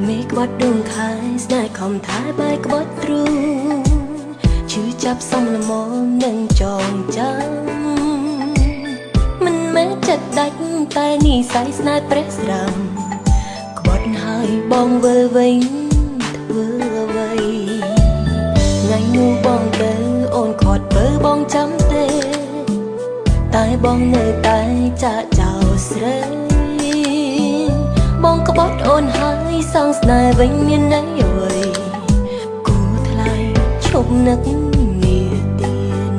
មេក្បត់ដួងខែស្នេហ៍ខំថាបែកក្បត់ទ្រូងឈឺចាប់សំលមមនឹងចងចាំមិនមែនចិត្តដាច់តែនិស័យស្នេហ៍ព្រះស្រាំក្បត់ហើយបងវិលវិញធ្វើអ្វីថ្ងៃនោះបងទៅអូនខាត់បើបងចាំទេតែបងនៅតែចាក់ចោលស្រីបងក្បត់អូនហើយសងស្នេហ៍វិញមានន័យអ្វីគូថ្លៃឈប់នឹកនាទៀន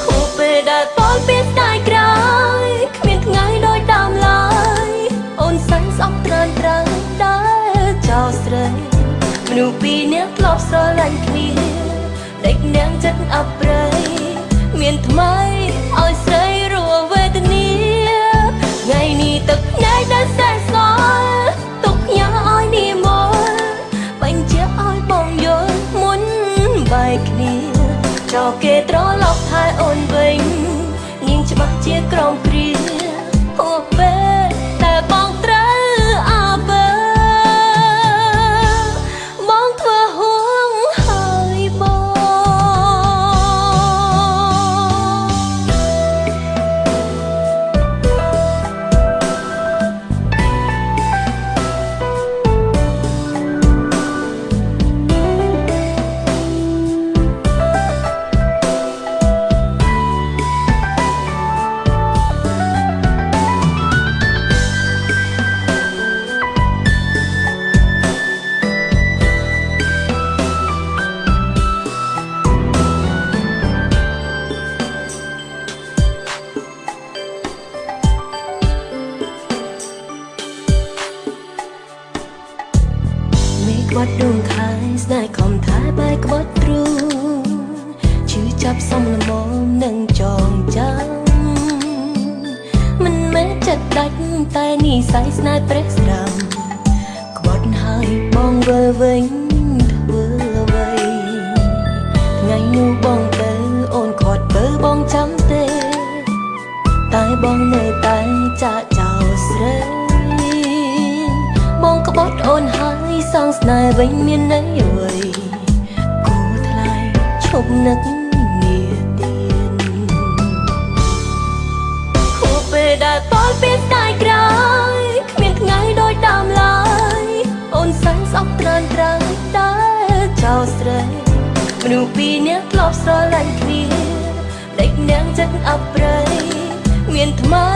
ហូបពេលដែលបងពីស្ដាយក្រោយគ្មានថ្ងៃដូចដើមឡើយអូនសាញ់ស្អប់ត្រើនត្រើយដែលចោលស្រីមនុស្សពីរនាក់ធ្លាប់ស្រឡាញ់គ្នាដេកនាងចិត្តអប្រៃមានថ្មីឲ្យស្រីរស់វេទនាថ្ងៃនេះទឹកភ្នែកដែលសែសល់ទុកញ៉ាឲ្យនេះមកបញ្ជាក់ឲ្យបងយល់មុនបែកគ្នាចោលគេត្រឡប់ថែអូនវិញនាងច្បាស់ជាក្រំគ្រាហួសពេលតែបងត្រូវអាបើបងធ្វើហួងហើយបងក្បត់ដួងខែស្នេហ៍ខំថាបែកក្បត់ទ្រូងឈឺចាប់សំលមមនឹងចងចាំមិនមែនចិត្តដាច់តែនិស័យស្នេហ៍ព្រះស្រាំក្បត់ហើយបងវិលវិញធ្វើអ្វីថ្ងៃនោះបងទៅអូនខាត់បើបងចាំទេតែបងនៅតែចាក់ចោលស្រីបងក្បត់អូនហើយសងស្នេហ៍វិញមានន័យអ្វីគូថ្លៃឈប់នឹកនាទៀនហួសពេលដែលបងពីស្ដាយក្រោយគ្មានថ្ងៃដូចដើមឡើយអូនសាញ់ស្អប់ត្រើនត្រើយដែលចោលស្រីមនុស្សពីរនាក់ធ្លាប់ស្រឡាញ់គ្នាដេកនាងចិត្តអប្រៃមានថ្មី